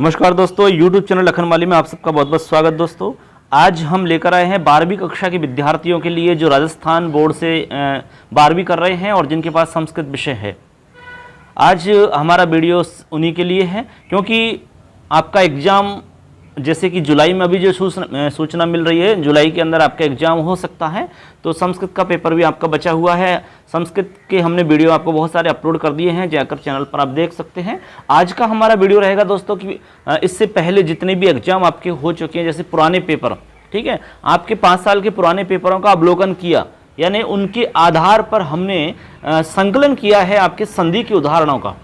नमस्कार दोस्तों, YouTube channel लखनमाली में आप सबका बहुत बहुत स्वागत। दोस्तों आज हम लेकर आए हैं 12वीं कक्षा के विद्यार्थियों के लिए जो राजस्थान बोर्ड से 12वीं कर रहे हैं और जिनके पास संस्कृत विषय है। आज हमारा वीडियो उन्हीं के लिए है क्योंकि आपका एग्ज़ाम जैसे कि जुलाई में अभी जो सूचना मिल रही है, जुलाई के अंदर आपका एग्ज़ाम हो सकता है, तो संस्कृत का पेपर भी आपका बचा हुआ है। संस्कृत के हमने वीडियो आपको बहुत सारे अपलोड कर दिए हैं, जाकर चैनल पर आप देख सकते हैं। आज का हमारा वीडियो रहेगा दोस्तों कि इससे पहले जितने भी एग्ज़ाम आपके हो चुके हैं, जैसे पुराने पेपर, ठीक है, आपके 5 साल के पुराने पेपरों का अवलोकन किया, यानी उनके आधार पर हमने संकलन किया है आपके संधि के उदाहरणों का।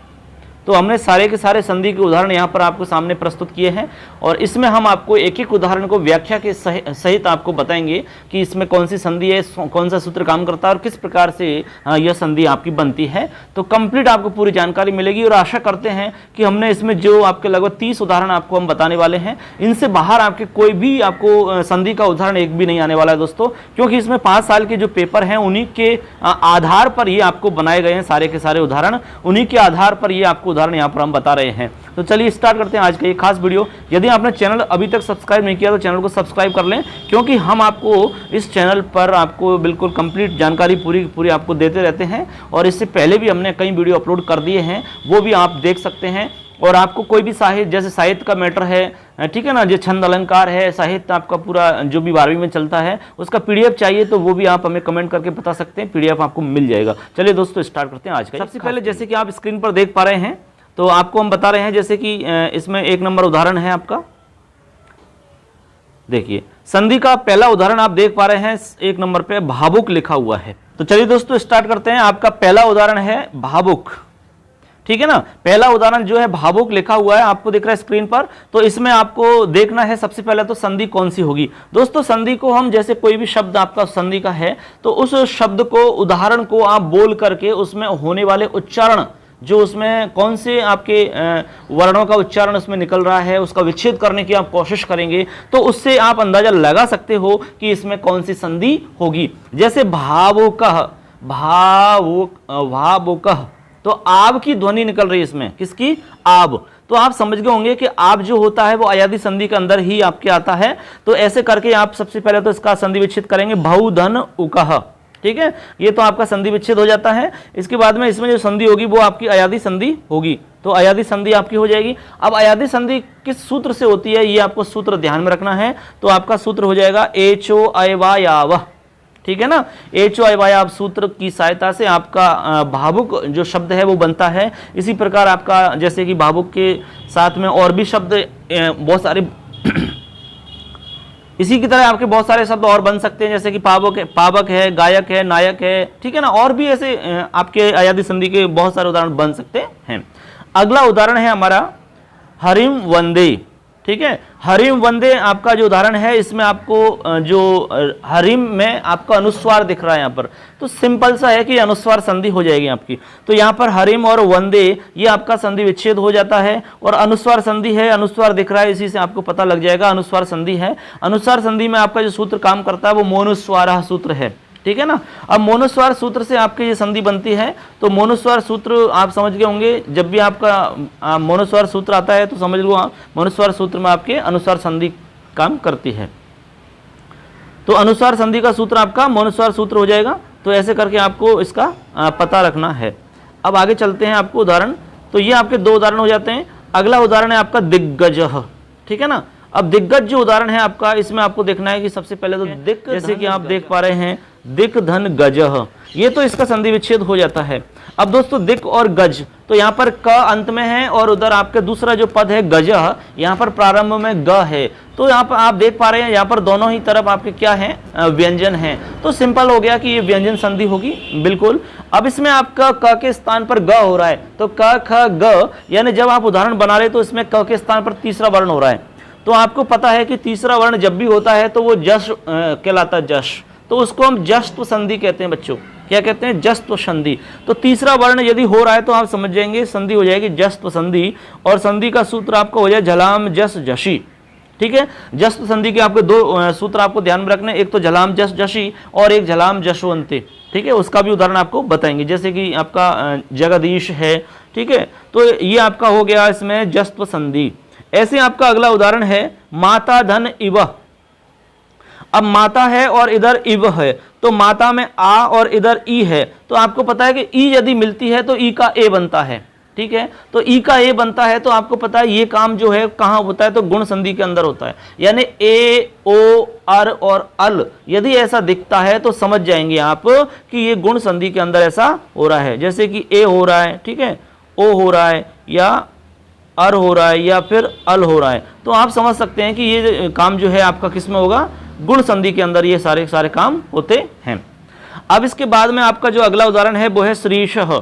तो हमने सारे के सारे संधि के उदाहरण यहाँ पर आपको सामने प्रस्तुत किए हैं और इसमें हम आपको एक एक उदाहरण को व्याख्या के सहित आपको बताएंगे कि इसमें कौन सी संधि है, कौन सा सूत्र काम करता है और किस प्रकार से यह संधि आपकी बनती है। तो कंप्लीट आपको पूरी जानकारी मिलेगी और आशा करते हैं कि हमने इसमें जो आपके लगभग 30 उदाहरण आपको हम बताने वाले हैं, इनसे बाहर आपके कोई भी आपको संधि का उदाहरण एक भी नहीं आने वाला है दोस्तों, क्योंकि इसमें 5 साल के जो पेपर हैं उन्हीं के आधार पर ये आपको बनाए गए हैं। सारे के सारे उदाहरण उन्हीं के आधार पर ये आपको उदाहरण यहाँ पर हम बता रहे हैं। तो चलिए स्टार्ट करते हैं आज का ये खास वीडियो। यदि आपने चैनल अभी तक सब्सक्राइब नहीं किया तो चैनल को सब्सक्राइब कर लें, क्योंकि हम आपको इस चैनल पर आपको बिल्कुल कंप्लीट जानकारी पूरी आपको देते रहते हैं और इससे पहले भी हमने कई वीडियो अपलोड कर दिए हैं, वो भी आप देख सकते हैं। और आपको कोई भी साहित्य, जैसे साहित्य का मैटर है, ठीक है ना, जो छंद अलंकार है, साहित्य आपका पूरा जो भी 12वीं में चलता है, उसका पीडीएफ चाहिए तो वो भी आप हमें कमेंट करके बता सकते हैं, पीडीएफ आपको मिल जाएगा। चलिए दोस्तों स्टार्ट करते हैं आज का। सबसे पहले जैसे कि आप स्क्रीन पर देख पा रहे हैं, तो आपको हम बता रहे हैं जैसे कि इसमें 1 नंबर उदाहरण है आपका। देखिए संधि का पहला उदाहरण आप देख पा रहे हैं, 1 नंबर पे भावुक लिखा हुआ है। तो चलिए दोस्तों स्टार्ट करते हैं। आपका पहला उदाहरण है भावुक, ठीक है ना। पहला उदाहरण जो है भावुक लिखा हुआ है, आपको दिख रहा है स्क्रीन पर। तो इसमें आपको देखना है सबसे पहले तो संधि कौन सी होगी। दोस्तों संधि को हम, जैसे कोई भी शब्द आपका संधि का है तो उस शब्द को, उदाहरण को आप बोल करके उसमें होने वाले उच्चारण, जो उसमें कौन से आपके वर्णों का उच्चारण उसमें निकल रहा है, उसका विच्छेद करने की आप कोशिश करेंगे, तो उससे आप अंदाजा लगा सकते हो कि इसमें कौन सी संधि होगी। जैसे भावुकः, भावुकः, तो आब की ध्वनि निकल रही है इसमें, किसकी? आब। तो आप समझ गए होंगे कि आब जो होता है वो अयादि संधि के अंदर ही आपके आता है। तो ऐसे करके आप सबसे पहले तो इसका संधि विच्छेद करेंगे, बहुधन उकः, ठीक है, ये तो आपका संधि विच्छेद हो जाता है। इसके बाद में इसमें जो संधि होगी वो आपकी अयादि संधि होगी, तो अयादि संधि आपकी हो जाएगी। अब अयादि संधि किस सूत्र से होती है, ये आपको सूत्र ध्यान में रखना है। तो आपका सूत्र हो जाएगा एचो अयवायावः, ठीक है ना। एचो अयवायाव सूत्र की सहायता से आपका भावुक जो शब्द है वो बनता है। इसी प्रकार आपका, जैसे कि भावुक के साथ में और भी शब्द बहुत सारे इसी की तरह आपके बहुत सारे शब्द और बन सकते हैं, जैसे कि पावक है, गायक है, नायक है, ठीक है ना, और भी ऐसे आपके अयादि संधि के बहुत सारे उदाहरण बन सकते हैं। अगला उदाहरण है हमारा हरिम वंदे, ठीक है। हरिम वंदे आपका जो उदाहरण है, इसमें आपको जो हरिम में आपका अनुस्वार दिख रहा है यहाँ पर, तो सिंपल सा है कि अनुस्वार संधि हो जाएगी आपकी। तो यहाँ पर हरिम और वंदे ये आपका संधि विच्छेद हो जाता है और अनुस्वार संधि है, अनुस्वार दिख रहा है, इसी से आपको पता लग जाएगा अनुस्वार संधि है। अनुस्वार संधि में आपका जो सूत्र काम करता है वो मोनुस्वारः सूत्र है, ठीक है ना। अब मोनुस्वार सूत्र से आपकी ये संधि बनती है। तो मोनुस्वार सूत्र आप समझ गए होंगे, जब भी आपका मोनुस्वार सूत्र आता है तो समझ लो मोनुस्वार सूत्र में आपके अनुस्वार संधि काम करती है। तो अनुस्वार संधि का सूत्र आपका मोनुस्वार सूत्र हो जाएगा। तो ऐसे करके आपको इसका पता रखना है। अब आगे चलते हैं आपको उदाहरण। तो ये आपके 2 उदाहरण हो जाते हैं। अगला उदाहरण है आपका दिग्गजः, ठीक है ना। अब दिग्गज जो उदाहरण है आपका, इसमें आपको देखना है कि सबसे पहले तो दिक, जैसे कि आप देख पा रहे हैं दिक धन गजः, ये तो इसका संधि विच्छेद हो जाता है। अब दोस्तों दिक और गज, तो यहाँ पर क अंत में है और उधर आपके दूसरा जो पद है गजः, यहाँ पर प्रारंभ में ग है। तो यहाँ पर आप देख पा रहे हैं, यहाँ पर दोनों ही तरफ आपके क्या है, व्यंजन है। तो सिंपल हो गया कि ये व्यंजन संधि होगी बिल्कुल। अब इसमें आपका क के स्थान पर ग हो रहा है, तो क ख ग, यानी जब आप उदाहरण बना रहे तो इसमें क के स्थान पर तीसरा वर्ण हो रहा है। तो आपको पता है कि तीसरा वर्ण जब भी होता है तो वो जश कहलाता है, जश। तो उसको हम जश्त्व संधि कहते हैं बच्चों। क्या कहते हैं? जश्त्व संधि। तो तीसरा वर्ण यदि हो रहा है तो आप समझ जाएंगे संधि हो जाएगी जश्त्व संधि। और संधि का सूत्र आपका हो जाए झलाम जस जशी, ठीक है। जश्त्व संधि के आपके 2 सूत्र आपको ध्यान में रखने, एक तो झलाम जस जशी और एक झलाम जशवंते, ठीक है। उसका भी उदाहरण आपको बताएंगे, जैसे कि आपका जगदीश है, ठीक है। तो ये आपका हो गया इसमें जश्त्व संधि। ऐसे आपका अगला उदाहरण है माता धन इव। अब माता है और इधर इव है, तो माता में आ और इधर ई है, तो आपको पता है कि ई यदि मिलती है तो ई का ए बनता है, ठीक है। तो ई का ए बनता है तो आपको पता है ये काम जो है कहाँ होता है, तो गुण संधि के अंदर होता है। यानी ए ओ अर और अल यदि ऐसा दिखता है तो समझ जाएंगे आप कि ये गुण संधि के अंदर ऐसा हो रहा है। जैसे कि ए हो रहा है, ठीक है, ओ हो रहा है, या अर हो रहा है, या फिर अल हो रहा है, तो आप समझ सकते हैं कि ये काम जो है आपका किस में होगा, गुण संधि के अंदर ये सारे काम होते हैं। अब इसके बाद में आपका जो अगला उदाहरण है वो है श्रीशः।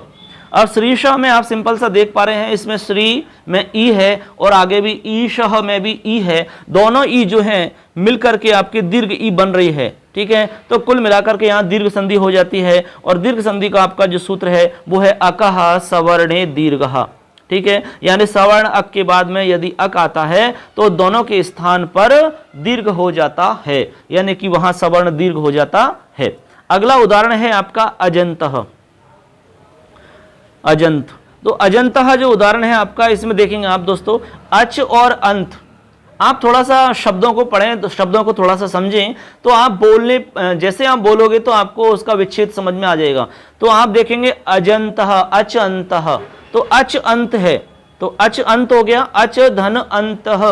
अब श्रीशः में आप सिंपल सा देख पा रहे हैं, इसमें श्री में ई है और आगे भी ईशः में भी ई है, दोनों ई जो हैं मिलकर के आपकी दीर्घ ई बन रही है, ठीक है। तो कुल मिलाकर के यहाँ दीर्घ संधि हो जाती है, और दीर्घ संधि का आपका जो सूत्र है वो है अकः सवर्णे दीर्घः, ठीक है। यानी सवर्ण अक के बाद में यदि अक आता है तो दोनों के स्थान पर दीर्घ हो जाता है, यानी कि वहां सवर्ण दीर्घ हो जाता है। अगला उदाहरण है आपका अजंतः। अजंत, तो अजंतः जो उदाहरण है आपका, इसमें देखेंगे आप दोस्तों अच और अंत। आप थोड़ा सा शब्दों को पढ़ें, तो शब्दों को थोड़ा सा समझें, तो आप बोलने जैसे आप बोलोगे तो आपको उसका विच्छेद समझ में आ जाएगा। तो आप देखेंगे अजंतः अच अंतः, तो अच अंत है, तो अच अंत हो गया, अच धन अंतः,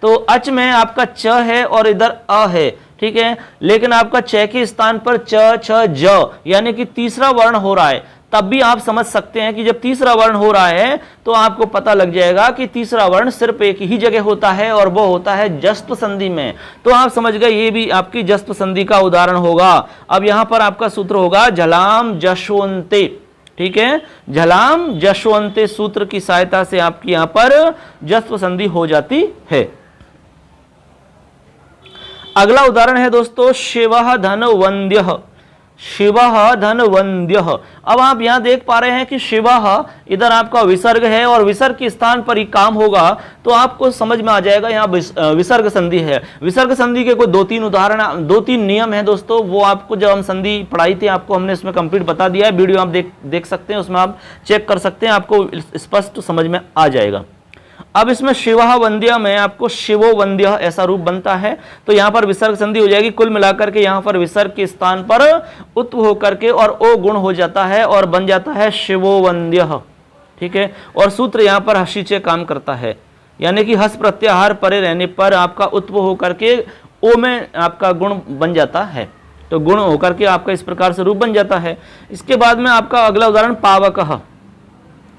तो अच में आपका च है और इधर अ है, ठीक है। लेकिन आपका च के स्थान पर च छ ज यानी कि तीसरा वर्ण हो रहा है, तब भी आप समझ सकते हैं कि जब तीसरा वर्ण हो रहा है तो आपको पता लग जाएगा कि तीसरा वर्ण सिर्फ एक ही जगह होता है और वो होता है जस्प संधि में। तो आप समझ गए ये भी आपकी जस्प संधि का उदाहरण होगा। अब यहां पर आपका सूत्र होगा झलाम जशवंते, ठीक है, झलाम जशवंते सूत्र की सहायता से आपकी यहां पर जस्प संधि हो जाती है। अगला उदाहरण है दोस्तों शिवः धन वंद्यः। शिवः धन वंद्यः। अब आप यहां देख पा रहे हैं कि शिवः इधर आपका विसर्ग है और विसर्ग के स्थान पर ही काम होगा, तो आपको समझ में आ जाएगा यहाँ विसर्ग संधि है। विसर्ग संधि के कोई 2-3 उदाहरण, 2-3 नियम है दोस्तों, वो आपको जब हम संधि पढ़ाई थी आपको हमने इसमें कंप्लीट बता दिया है। वीडियो आप देख सकते हैं, उसमें आप चेक कर सकते हैं, आपको स्पष्ट समझ में आ जाएगा। अब इसमें शिवः वंद्य में आपको शिवो वंद्य ऐसा रूप बनता है, तो यहां पर विसर्ग संधि हो जाएगी। कुल मिलाकर के यहां पर विसर्ग के स्थान पर उत्व होकर के और ओ गुण हो जाता है और बन जाता है शिवो वंद्य, ठीक है। और सूत्र यहां पर हसीचे काम करता है, यानी कि हस प्रत्याहार परे रहने पर आपका उत्व होकर के ओ में आपका गुण बन जाता है, तो गुण होकर के आपका इस प्रकार से रूप बन जाता है। इसके बाद में आपका अगला उदाहरण पावकः।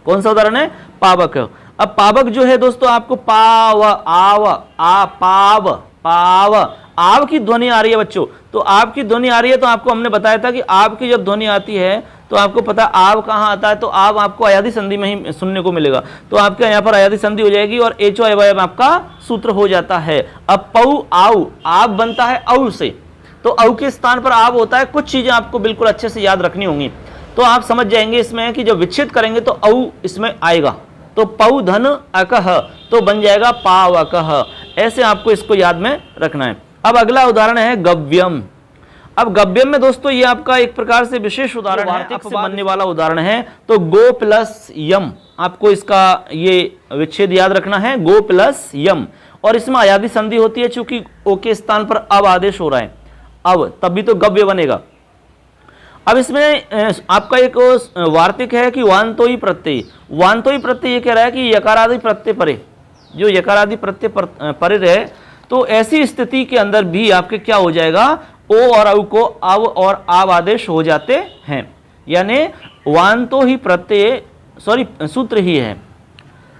कौन सा उदाहरण है? पावक। अब पावक जो है दोस्तों आपको पाव आव आ पाव पाव आव की ध्वनि आ रही है बच्चों, तो आव की ध्वनि आ रही है, तो आपको हमने बताया था कि आव की जब ध्वनि आती है तो आपको पता आव कहाँ आता है, तो आव आपको अयादि संधि में ही सुनने को मिलेगा, तो आपके यहाँ पर अयादि संधि हो जाएगी और एचो अवयव आपका सूत्र हो जाता है। अब पऊ आव, आव बनता है औ से, तो औ के स्थान पर आव होता है। कुछ चीजें आपको बिल्कुल अच्छे से याद रखनी होंगी, तो आप समझ जाएंगे इसमें कि जब विच्छेद करेंगे तो औ इसमें आएगा, तो पौ धन अकह तो बन जाएगा पावकः। ऐसे आपको इसको याद में रखना है। अब अगला उदाहरण है गव्यम। अब गव्यम में दोस्तों ये आपका एक प्रकार से विशेष उदाहरण है, से बनने वाला उदाहरण है। तो गो प्लस यम, आपको इसका ये विच्छेद याद रखना है, गो प्लस यम, और इसमें अयादि संधि होती है, चूंकि ओ के स्थान पर अब आदेश हो रहा है, अब तभी तो गव्य बनेगा। अब इसमें आपका एक वार्तिक है कि वान्तोई प्रत्यय। वान्तोई प्रत्यय ये कह रहा है कि यकारादि प्रत्यय परे, जो यकारादि प्रत्यय परे रहे, तो ऐसी स्थिति के अंदर भी आपके क्या हो जाएगा, ओ और औ को अव और आव आदेश हो जाते हैं। यानी वान्तो ही प्रत्यय, सॉरी सूत्र ही है,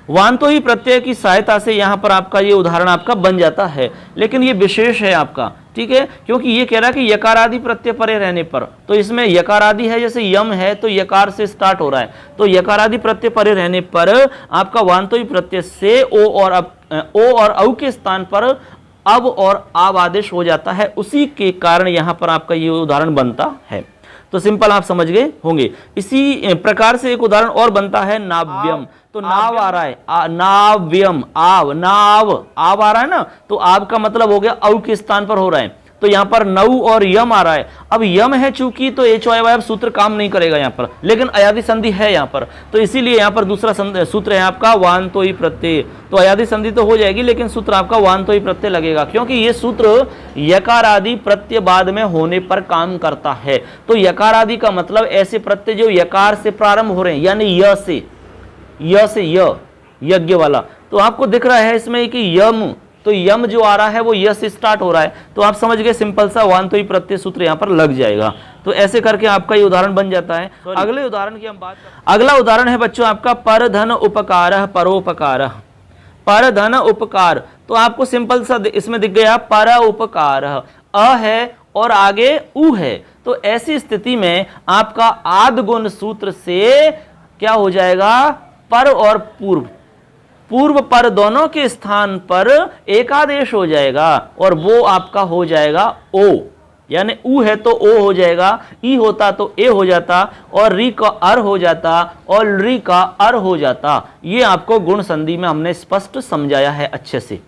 वान्तो ही प्रत्यय की सहायता से यहां पर आपका ये उदाहरण आपका बन जाता है। लेकिन ये विशेष है आपका, ठीक है, क्योंकि ये कह रहा है कि यकारादि प्रत्यय परे रहने पर, तो इसमें यकारादि है, जैसे यम है तो यकार से स्टार्ट हो रहा है, तो यकारादि प्रत्यय परे रहने पर आपका वान्तोई प्रत्यय से ओ और औ के स्थान पर अब और आव आदेश हो जाता है। उसी के कारण यहां पर आपका ये उदाहरण बनता है। तो सिंपल आप समझ गए होंगे। इसी प्रकार से एक उदाहरण और बनता है नाव्यम। तो नाव आ रहा है, नाव्यम, आव नाव, आव आ रहा है ना, तो आव का मतलब हो गया औ के स्थान पर हो रहा है, तो यहाँ पर नऊ और यम आ रहा है। अब यम है चूंकि तो एच वाई वाई अब सूत्र काम नहीं करेगा यहाँ पर, लेकिन अयादी संधि है यहाँ पर, तो इसीलिए यहाँ पर दूसरा सूत्र है आपका वांतोई प्रत्यय। तो अयादी संधि तो हो जाएगी लेकिन सूत्र आपका वांतोई प्रत्यय लगेगा, क्योंकि ये सूत्र यकार आदि प्रत्यय बाद में होने पर काम करता है। तो यकार आदि का मतलब ऐसे प्रत्यय जो यकार से प्रारंभ हो रहे हैं, यानी य से यज्ञ वाला। तो आपको दिख रहा है इसमें कि यम, तो यम जो आ रहा है वो य से स्टार्ट हो रहा है, तो आप समझ गए सिंपल सा वांतोई प्रत्यय सूत्र यहाँ पर लग जाएगा। तो ऐसे करके आपका ये उदाहरण बन जाता है। अगले उदाहरण की हम बात करते हैं। अगला उदाहरण है बच्चों आपका पर धन उपकार परोपकार। पर धन उपकार, तो आपको सिंपल सा इसमें दिख गया पर उपकार, अ है और आगे उ है। तो ऐसी स्थिति में आपका आद्गुण सूत्र से क्या हो जाएगा, पर और पूर्व पर दोनों के स्थान पर एकादेश हो जाएगा और वो आपका हो जाएगा ओ, यानी उ है तो ओ हो जाएगा, ई होता तो ए हो जाता और री का अर हो जाता और री का अर हो जाता। ये आपको गुण संधि में हमने स्पष्ट समझाया है अच्छे से।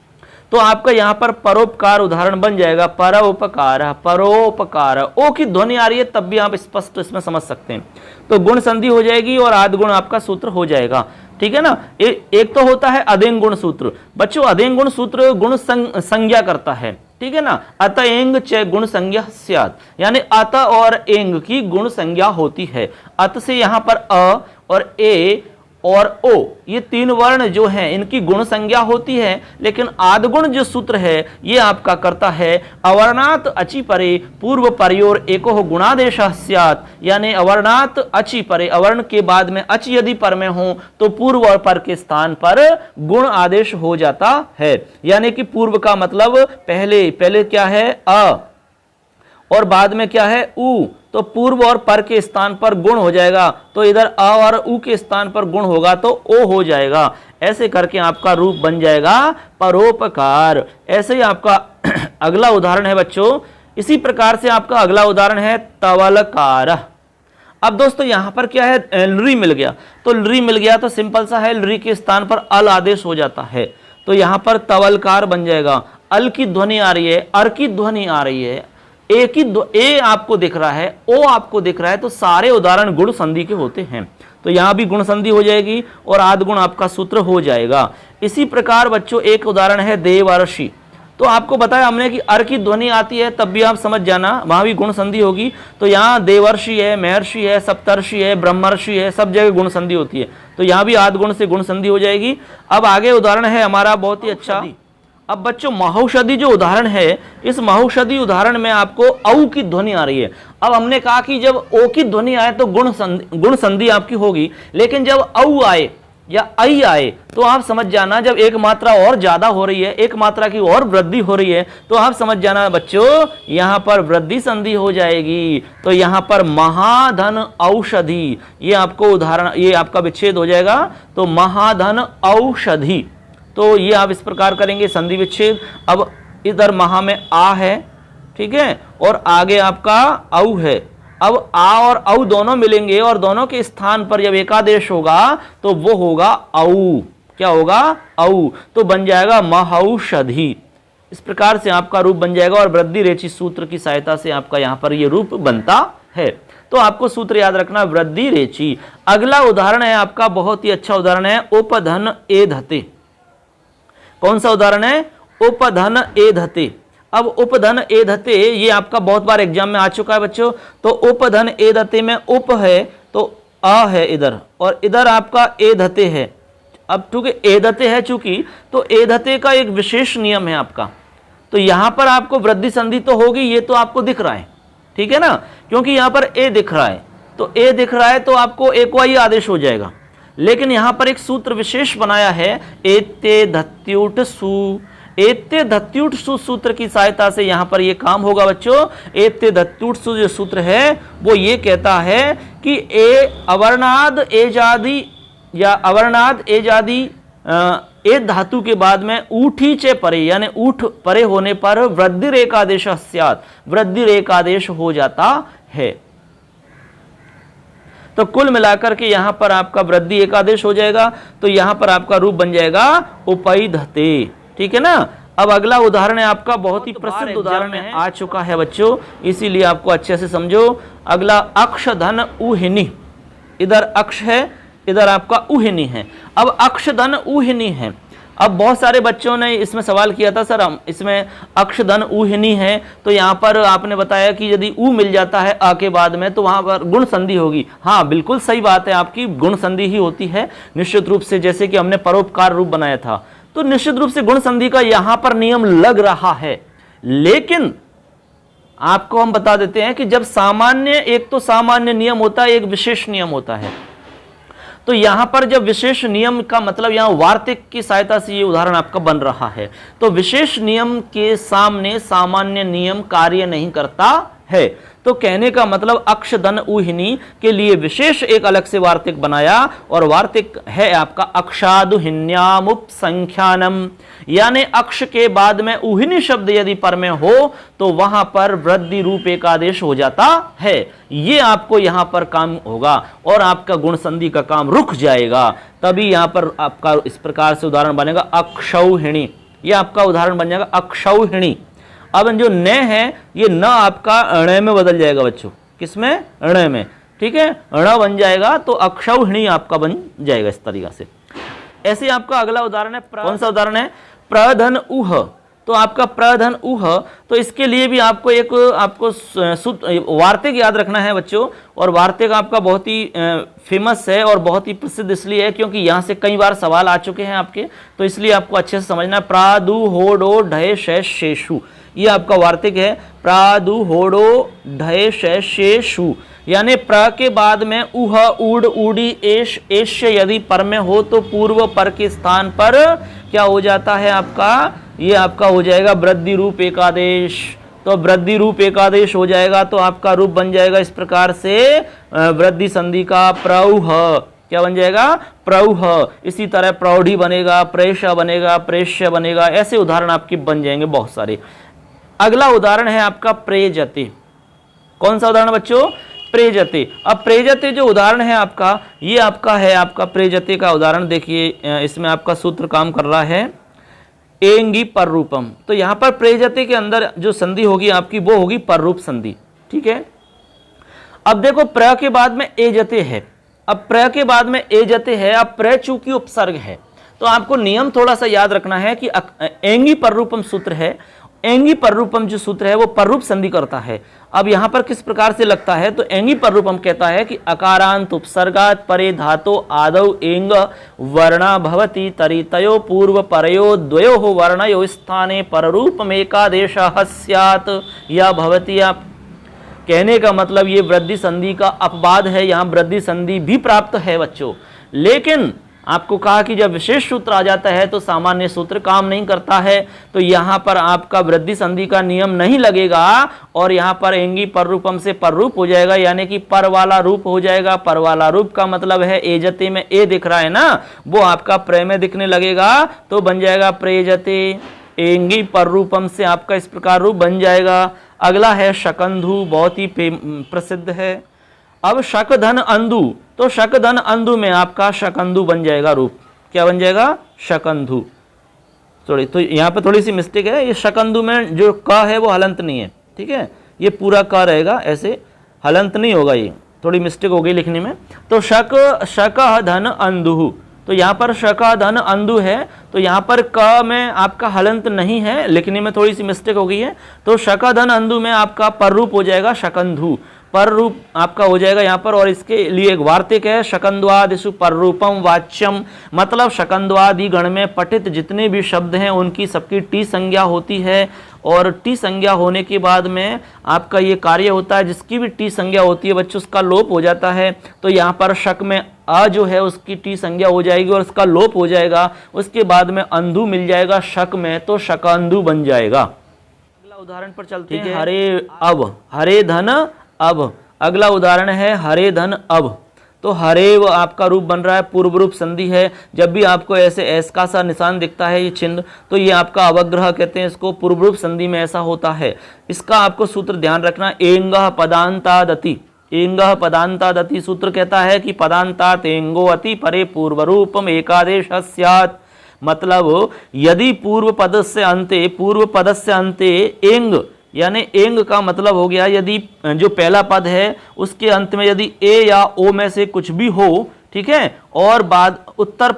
तो आपका यहाँ पर परोपकार उदाहरण बन जाएगा, परोपकार परोपकार, ओ की ध्वनि आ रही है तब भी आप स्पष्ट इसमें समझ सकते हैं। तो गुण संधि हो जाएगी और आद्गुण आपका सूत्र हो जाएगा, ठीक है ना। एक तो होता है अदेंग गुण सूत्र। बच्चों अदेंग गुण सूत्र गुण संज्ञा करता है, ठीक है ना। अत एंग च गुण संज्ञा स्यात्, यानी अत और एंग की गुण संज्ञा होती है। अत से यहाँ पर अ और ए और ओ, ये तीन वर्ण जो हैं इनकी गुण संज्ञा होती है, लेकिन आद्गुण जो सूत्र है ये आपका करता है अवर्णात अचि परे पूर्व परयोर एको गुणादेश स्यात्, यानी अवर्णात अचि परे, अवर्ण के बाद में अच यदि पर में हो तो पूर्व और पर के स्थान पर गुण आदेश हो जाता है। यानी कि पूर्व का मतलब पहले क्या है अ और बाद में क्या है उ, तो पूर्व और पर के स्थान पर गुण हो जाएगा, तो इधर अ और उ के स्थान पर गुण होगा तो ओ हो जाएगा। ऐसे करके आपका रूप बन जाएगा परोपकार। ऐसे ही आपका अगला उदाहरण है बच्चों, इसी प्रकार से आपका अगला उदाहरण है तवलकार। अब दोस्तों यहां पर क्या है, लरी मिल गया, तो लरी मिल गया तो सिंपल सा है, लरी के स्थान पर अल आदेश हो जाता है, तो यहां पर तवलकार बन जाएगा। अल की ध्वनि आ रही है, अर की ध्वनि आ रही है, ए आपको दिख रहा है, ओ आपको दिख रहा है, तो सारे उदाहरण गुण संधि के होते हैं। तो यहां भी गुण संधि हो जाएगी और आद्गुण आपका सूत्र हो जाएगा। इसी प्रकार बच्चों एक उदाहरण है देवर्षि। तो आपको बताया हमने कि अर की ध्वनि आती है तब भी आप समझ जाना, वहां भी गुण संधि होगी। तो यहाँ देवर्षि है, महर्षि है, सप्तर्षि है, ब्रह्मर्षि है, सब जगह गुण संधि होती है, तो यहाँ भी आद्गुण से गुण संधि हो जाएगी। अब आगे उदाहरण है हमारा बहुत ही अच्छा। अब बच्चों महौषधि जो उदाहरण है, इस महौषधि उदाहरण में आपको औ की ध्वनि आ रही है। अब हमने कहा कि जब ओ की ध्वनि आए तो गुण संधि आपकी होगी, लेकिन जब औ आए या ऐ आए तो आप समझ जाना जब एक मात्रा और ज्यादा हो रही है, एक मात्रा की और वृद्धि हो रही है, तो आप समझ जाना बच्चों यहाँ पर वृद्धि संधि हो जाएगी। तो यहाँ पर महाधन औषधि, ये आपको उदाहरण, ये आपका विच्छेद हो जाएगा, तो महाधन औषधि। तो ये आप इस प्रकार करेंगे संधि विच्छेद। अब इधर महा में आ है, ठीक है, और आगे आपका औ है। अब आ और औ दोनों मिलेंगे और दोनों के स्थान पर जब एकादेश होगा तो वो होगा औ, क्या होगा औ, तो बन जाएगा महौषधि। इस प्रकार से आपका रूप बन जाएगा और वृद्धि रेचि सूत्र की सहायता से आपका यहाँ पर ये रूप बनता है। तो आपको सूत्र याद रखना वृद्धि रेचि। अगला उदाहरण है आपका बहुत ही अच्छा उदाहरण है उपधन एधते। कौन सा उदाहरण है, उपधन एधते। अब उपधन एधते ये आपका बहुत बार एग्जाम में आ चुका है बच्चों। तो उपधन एधते में उप है तो अ है इधर, और इधर आपका एधते है। अब चूंकि एधते है चूंकि, तो एधते का एक विशेष नियम है आपका, तो यहां पर आपको वृद्धि संधि तो होगी, ये तो आपको दिख रहा है, ठीक है ना, क्योंकि यहां पर ए दिख रहा है, तो ए दिख रहा है तो आपको एक वाई आदेश हो जाएगा। लेकिन यहां पर एक सूत्र विशेष बनाया है, एते धत्युट सु। एते धत्युट सु सूत्र की सहायता से यहां पर ये काम होगा बच्चों। एते धत्युट सु जो सूत्र है वो ये कहता है कि ए अवर्णाद एजादि या अवर्णाद एजादि ए धातु के बाद में ऊठी चे परे, यानी ऊठ परे होने पर वृद्धि रेखादेश स्यात्, वृद्धि रेखादेश हो जाता है। तो कुल मिलाकर के यहां पर आपका वृद्धि एकादेश हो जाएगा। तो यहां पर आपका रूप बन जाएगा उपैधते, ठीक है ना। अब अगला उदाहरण है आपका, बहुत ही प्रसिद्ध उदाहरण है, आ चुका है बच्चों, इसीलिए आपको अच्छे से समझो। अगला अक्ष धन उहिनी, इधर अक्ष है, इधर आपका उहिनी है। अब अक्ष धन उहिनी है। अब बहुत सारे बच्चों ने इसमें सवाल किया था, सर हम इसमें अक्ष धन उहिनी है, तो यहाँ पर आपने बताया कि यदि उ मिल जाता है अ के बाद में तो वहाँ पर गुण संधि होगी। हाँ बिल्कुल सही बात है आपकी, गुण संधि ही होती है निश्चित रूप से, जैसे कि हमने परोपकार रूप बनाया था, तो निश्चित रूप से गुण संधि का यहाँ पर नियम लग रहा है। लेकिन आपको हम बता देते हैं कि जब सामान्य, एक तो सामान्य नियम होता है, एक विशेष नियम होता है। तो यहां पर जब विशेष नियम का मतलब यहां वार्तिक की सहायता से ये उदाहरण आपका बन रहा है, तो विशेष नियम के सामने सामान्य नियम कार्य नहीं करता है। तो कहने का मतलब अक्ष धन उहिनी के लिए विशेष एक अलग से वार्तिक बनाया, और वार्तिक है आपका अक्षादुहिन्यामुप संख्यानम, यानी अक्ष के बाद में उहिनी शब्द यदि पर में हो तो वहां पर वृद्धि रूप एक आदेश हो जाता है। ये आपको यहां पर काम होगा और आपका गुण संधि का काम रुक जाएगा, तभी यहां पर आपका इस प्रकार से उदाहरण बनेगा अक्षौहिणी। ये आपका उदाहरण बन जाएगा अक्षौहिणी। अब जो न है ये न आपका अण में बदल जाएगा बच्चों, किसमें, अण में, ठीक है, अण बन जाएगा तो अक्षौहिणी आपका बन जाएगा इस तरीका से। ऐसे आपका अगला उदाहरण है, कौन सा उदाहरण है, प्रधन उह। तो आपका प्रधन उह, तो इसके लिए भी आपको एक आपको वार्तिक याद रखना है बच्चों, और वार्तिक आपका बहुत ही फेमस है और बहुत ही प्रसिद्ध इसलिए है क्योंकि यहाँ से कई बार सवाल आ चुके हैं आपके, तो इसलिए आपको अच्छे से समझना है। प्रादु होडो ढय शेषु, ये आपका वार्तिक है, प्रादु होडो ढय शेषु, यानी प्र के बाद में उह उड उडी एश एश यदि पर में हो तो पूर्व पर के स्थान पर क्या हो जाता है आपका, ये आपका हो जाएगा वृद्धि रूप एकादेश। तो वृद्धि रूप एकादेश हो जाएगा तो आपका रूप बन जाएगा इस प्रकार से वृद्धि संधि का प्रौह, क्या बन जाएगा, प्रौह। इसी तरह प्रौढ़ी बनेगा, प्रेष बनेगा, प्रेष्य बनेगा, ऐसे उदाहरण आपके बन जाएंगे बहुत सारे। अगला उदाहरण है आपका प्रेजते। कौन सा उदाहरण बच्चों, प्रेजते। अब प्रेजते जो उदाहरण है आपका, ये आपका है आपका प्रेजते का उदाहरण। देखिए इसमें आपका सूत्र काम कर रहा है एंगी पर रूपम। तो यहां पर प्रेजते के अंदर जो संधि होगी आपकी वो होगी पर रूप संधि, ठीक है। अब देखो प्र के बाद में एजते है, अब प्र के बाद में एजते है, अब प्र चूंकि उपसर्ग है तो आपको नियम थोड़ा सा याद रखना है कि एंगी पर रूपम सूत्र है, एंगी पर रूपम जो सूत्र है वो पर रूप संधि करता है। अब यहां पर किस प्रकार से लगता है, तो एंगी पर रूपम कहता है कि अकारांत उपसर्गात परे धातो आदौ एंग वर्णा भवति तरितयो पूर्व परयो द्वयो वर्णयो स्थाने पर रूपम एकादेशः स्यात् या भवति। आप कहने का मतलब ये वृद्धि संधि का अपवाद है, यहाँ वृद्धि संधि भी प्राप्त है बच्चों, लेकिन आपको कहा कि जब विशेष सूत्र आ जाता है तो सामान्य सूत्र काम नहीं करता है, तो यहाँ पर आपका वृद्धि संधि का नियम नहीं लगेगा और यहाँ पर एंगी पर रूपम से पर रूप हो जाएगा, यानी कि पर वाला रूप हो जाएगा। पर वाला रूप का मतलब है एजते में ए दिख रहा है ना, वो आपका प्रे में दिखने लगेगा तो बन जाएगा प्रेजते। एंगी पर रूपम से आपका इस प्रकार रूप बन जाएगा। अगला है शकंधु, बहुत ही प्रसिद्ध है। अब शक धन अंधु, तो शक धन अंधु में आपका शकंधु बन जाएगा रूप, क्या बन जाएगा, शकंधु। तो यहाँ पे थोड़ी सी मिस्टेक है, ये शकंधु में जो क है वो हलंत नहीं है, ठीक है, ये पूरा क रहेगा, ऐसे हलंत नहीं होगा, ये थोड़ी मिस्टेक हो गई लिखने में। तो शक धन अंधु, तो यहाँ पर शक धन अंधु है, तो यहाँ पर क में आपका हलंत नहीं है, लिखने में थोड़ी सी मिस्टेक हो गई है। तो शक धन अंधु में आपका पर रूप हो जाएगा शकंधु, पर रूप आपका हो जाएगा यहाँ पर। और इसके लिए एक वार्तिक है, शकंद्वादिषु पर रूपम वाच्यम, मतलब शकंद्वादि गण में पठित जितने भी शब्द हैं उनकी सबकी टी संज्ञा होती है, और टी संज्ञा होने के बाद में आपका ये कार्य होता है, जिसकी भी टी संज्ञा होती है बच्चों उसका लोप हो जाता है। तो यहाँ पर शक में अ जो है उसकी टी संज्ञा हो जाएगी और उसका लोप हो जाएगा, उसके बाद में अंधु मिल जाएगा शक में, तो शकंधु बन जाएगा। अगला उदाहरण पर चलते हैं, हरे अब, हरे धन अब। अगला उदाहरण है हरे धन अब। तो हरेव आपका रूप बन रहा है, पूर्व रूप संधि है। जब भी आपको ऐसे ऐस का सा निशान दिखता है ये चिन्ह, तो ये आपका अवग्रह कहते हैं इसको, पूर्व रूप संधि में ऐसा होता है। इसका आपको सूत्र ध्यान रखना, एंगः पदांतादति। एंगः पदांतादति सूत्र कहता है कि पदांतात एंगो अति परे पूर्व रूपम एकादेश स्यात्, मतलब यदि पूर्व पद से अंते एंग, यानी एंग का मतलब हो गया यदि जो पहला पद है उसके अंत में यदि ए या ओ में से कुछ भी हो, ठीक है, और बाद उत्तर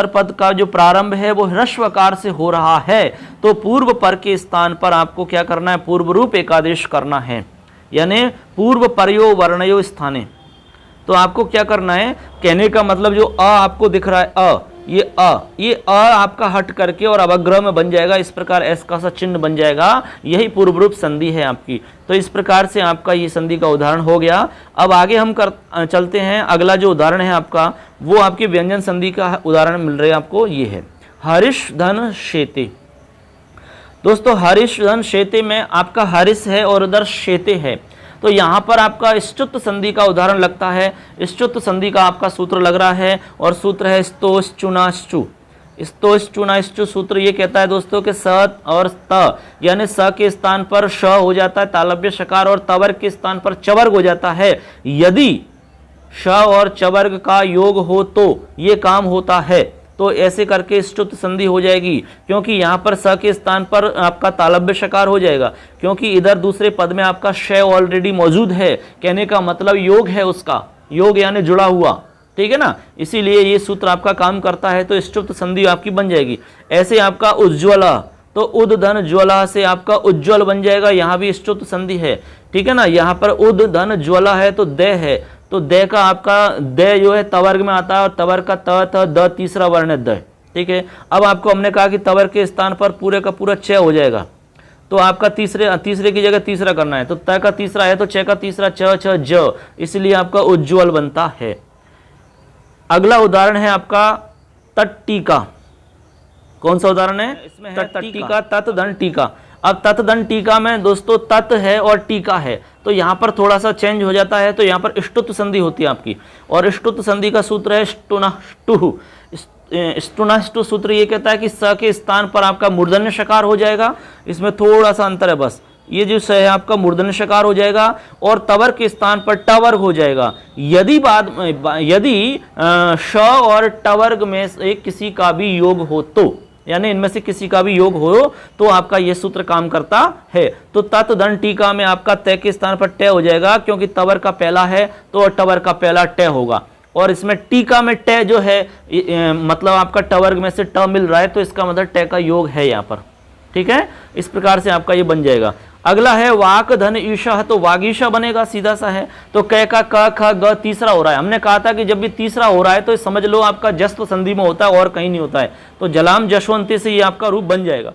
पद का जो प्रारंभ है वो ह्रस्वकार से हो रहा है, तो पूर्व पर के स्थान पर आपको क्या करना है, पूर्व रूप एकादेश करना है, यानी पूर्व परयो वर्णयो स्थाने। तो आपको क्या करना है, कहने का मतलब जो अ आपको दिख रहा है ये अ आपका हट करके और अवग्रह में बन जाएगा, इस प्रकार एस का सा चिन्ह बन जाएगा, यही पूर्व रूप संधि है आपकी। तो इस प्रकार से आपका ये संधि का उदाहरण हो गया। अब आगे हम चलते हैं, अगला जो उदाहरण है आपका वो आपके व्यंजन संधि का उदाहरण मिल रहा है आपको, ये है हरिश धन शेते। दोस्तों हरिश धन शेते में आपका हरिश है और उधर शेते है, तो यहाँ पर आपका स्तुत संधि का उदाहरण लगता है। स्तुत संधि का आपका सूत्र लग रहा है और सूत्र है स्तोश्चुनाश्चु। स्तोश्चुनाश्चु सूत्र ये कहता है दोस्तों कि स और त, यानी स के स्थान पर श हो जाता है तालव्य शकार और तवर्ग के स्थान पर चवर्ग हो जाता है। यदि श और चवर्ग का योग हो तो ये काम होता है, तो ऐसे करके स्तुत संधि हो जाएगी, क्योंकि यहाँ पर स के स्थान पर आपका तालव्य शकार हो जाएगा, क्योंकि इधर दूसरे पद में आपका श ऑलरेडी मौजूद है, कहने का मतलब योग है, उसका योग यानी जुड़ा हुआ, ठीक है ना, इसीलिए ये सूत्र आपका काम करता है, तो स्तुत संधि आपकी बन जाएगी। ऐसे आपका उज्ज्वला, तो उद धन ज्वला से आपका उज्ज्वल बन जाएगा, यहाँ भी स्तुत संधि है, ठीक है ना। यहाँ पर उद धन ज्वला है तो दे है, तो दे का आपका दे जो है तवर्ग में आता है और तवर्ग का त द तीसरा वर्ण है द, ठीक है। अब आपको हमने कहा कि तवर्ग के स्थान पर पूरे का पूरा च हो जाएगा, तो आपका तीसरे की जगह तीसरा करना है, तो त का तीसरा है तो च का तीसरा च छ ज, इसलिए आपका उज्ज्वल बनता है। अगला उदाहरण है आपका तट्टिका। कौन सा उदाहरण है, इसमें है तट्टिका, तत् धन टीका। अब तत् धन टीका में दोस्तों तत् है और टीका है, तो यहाँ पर थोड़ा सा चेंज हो जाता है, तो यहाँ पर ष्टुत संधि होती है आपकी, और ष्टुत संधि का सूत्र है ष्टुनाष्टु। ष्टुनाष्टु सूत्र ये कहता है कि स के स्थान पर आपका मूर्धन्य शकार हो जाएगा, इसमें थोड़ा सा अंतर है बस, ये जो स है आपका मूर्धन्य शकार हो जाएगा और तवर्ग के स्थान पर टवर्ग हो जाएगा। यदि श और टवर्ग में से किसी का भी योग हो तो, यानी इनमें से किसी का भी योग हो तो आपका यह सूत्र काम करता है। तो तत् धन टीका में आपका तय के स्थान पर ट हो जाएगा, क्योंकि तवर का पहला है तो टवर का पहला ट होगा, और इसमें टीका में ट जो है मतलब आपका टवर्ग में से ट मिल रहा है, तो इसका मतलब ट का योग है यहाँ पर, ठीक है। इस प्रकार से आपका ये बन जाएगा। अगला है वाक धन ईशा, तो वागीशा बनेगा, सीधा सा है, तो क का क ख ग तीसरा हो रहा है। हमने कहा था कि जब भी तीसरा हो रहा है तो समझ लो आपका जस्व संधि में होता है और कहीं नहीं होता है, तो जलाम जशवंती से ये आपका रूप बन जाएगा।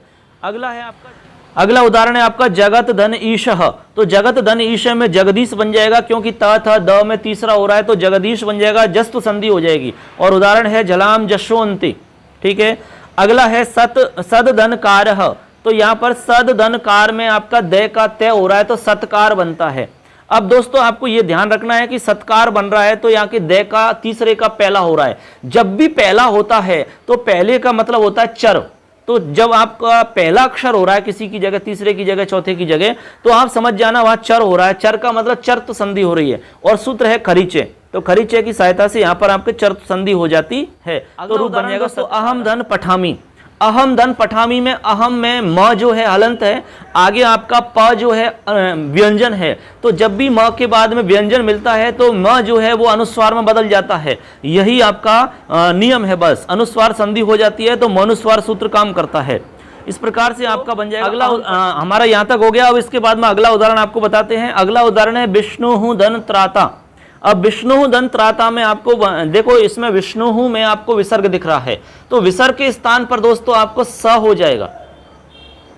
अगला उदाहरण है आपका जगत धन ईशः, तो जगत धन ईशः में जगदीश बन जाएगा, क्योंकि त थ द में तीसरा हो रहा है तो जगदीश बन जाएगा, जस्व संधि हो जाएगी, और उदाहरण है जलाम जशवंती, ठीक है। अगला है सद धन कारः, तो यहाँ पर सद धन कार में आपका दे का तय हो रहा है तो सत्कार बनता है। अब दोस्तों आपको ये ध्यान रखना है कि सत्कार बन रहा है तो यहाँ के दे का तीसरे का पहला हो रहा है। जब भी पहला होता है तो पहले का मतलब होता है चर, तो जब आपका पहला अक्षर हो रहा है किसी की जगह, तीसरे की जगह, चौथे की जगह, तो आप समझ जाना वहां चर हो रहा है। चर का मतलब चर्त संधि हो रही है, और सूत्र है खरीचे, तो खरीचे की सहायता से यहाँ पर आपके चर्त संधि हो जाती है, तो रूप बन जाएगा। तो अहम धन पठामी, अहम धन पठामी में अहम में म जो है हलंत है, आगे आपका प जो है व्यंजन है, तो जब भी म के बाद में व्यंजन मिलता है तो म जो है वो अनुस्वार में बदल जाता है, यही आपका नियम है, बस अनुस्वार संधि हो जाती है तो मनुस्वार सूत्र काम करता है। इस प्रकार से आपका बन जाएगा। अगला हमारा यहाँ तक हो गया। अब इसके बाद में अगला उदाहरण आपको बताते हैं। अगला उदाहरण है विष्णु धन त्राता। अब विष्णु धन त्राता में आपको देखो, इसमें विष्णु में आपको विसर्ग दिख रहा है, तो विसर्ग के स्थान पर दोस्तों आपको स हो जाएगा,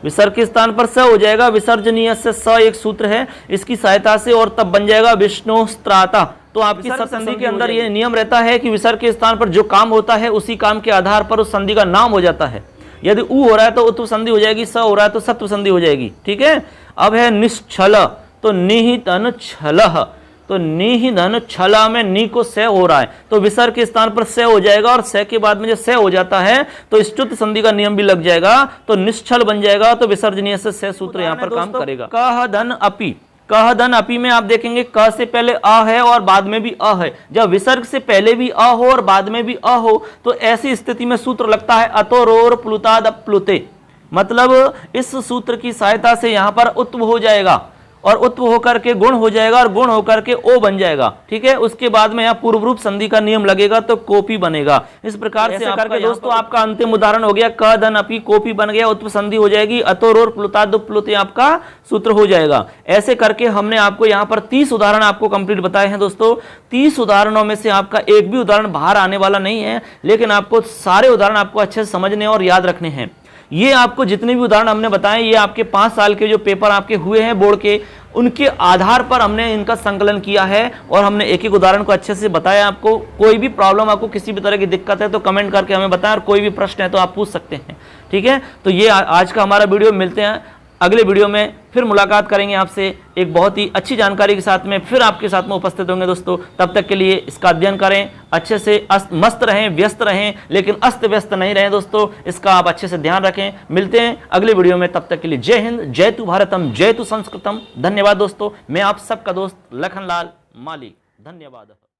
विसर्ग के स्थान पर स हो जाएगा। विसर्जनीय से स एक सूत्र है, इसकी सहायता से, और तब बन जाएगा विष्णु त्राता। तो आपकी सब संधि के अंदर ये नियम रहता है कि विसर्ग के स्थान पर जो काम होता है उसी काम के आधार पर उस संधि का नाम हो जाता है। यदि उ हो रहा है तो उत्व संधि हो जाएगी, स हो रहा है तो सत्व संधि हो जाएगी, ठीक है। अब है निश्छल, तो निहितन छलः, तो निहिधन छला में नी को से हो रहा है तो विसर्ग के स्थान पर से हो जाएगा, और से के बाद में जो से हो जाता है तो स्तुत संधि का नियम भी लग जाएगा, तो निश्चल बन जाएगा, तो विसर्जनीय से सूत्र यहाँ पर काम करेगा। कह धन अपि, कह धन अपी में आप देखेंगे क से पहले अ है और बाद में भी अ है। जब विसर्ग से पहले भी अ हो और बाद में भी अ हो तो ऐसी स्थिति में सूत्र लगता है अतोरोर प्लुताद प्लुते। मतलब इस सूत्र की सहायता से यहां पर उत्व हो जाएगा और उत्व होकर के गुण हो जाएगा और गुण होकर के ओ बन जाएगा। ठीक है, उसके बाद में यहाँ पूर्व रूप संधि का नियम लगेगा तो कोपी बनेगा। इस प्रकार से करके दोस्तों आपका अंतिम उदाहरण हो गया क धन अपी कोपी बन गया, उत्व संधि हो जाएगी, अतोरोर प्लुताद प्लुते आपका सूत्र हो जाएगा। ऐसे करके हमने आपको यहाँ पर 30 उदाहरण आपको कंप्लीट बताए हैं दोस्तों। 30 उदाहरणों में से आपका एक भी उदाहरण बाहर आने वाला नहीं है, लेकिन आपको सारे उदाहरण आपको अच्छे से समझने और याद रखने हैं। ये आपको जितने भी उदाहरण हमने बताए ये आपके 5 साल के जो पेपर आपके हुए हैं बोर्ड के, उनके आधार पर हमने इनका संकलन किया है और हमने एक एक उदाहरण को अच्छे से बताया आपको। कोई भी प्रॉब्लम आपको किसी भी तरह की दिक्कत है तो कमेंट करके हमें बताएं और कोई भी प्रश्न है तो आप पूछ सकते हैं। ठीक है, तो ये आज का हमारा वीडियो। मिलते हैं अगले वीडियो में, फिर मुलाकात करेंगे आपसे एक बहुत ही अच्छी जानकारी के साथ में, फिर आपके साथ में उपस्थित होंगे दोस्तों। तब तक के लिए इसका अध्ययन करें, अच्छे से मस्त रहें, व्यस्त रहें, लेकिन अस्त व्यस्त नहीं रहें दोस्तों। इसका आप अच्छे से ध्यान रखें। मिलते हैं अगले वीडियो में, तब तक के लिए जय हिंद, जय तु भारतम, जय तु संस्कृतम। धन्यवाद दोस्तों, मैं आप सबका दोस्त लखनलाल माली। धन्यवाद।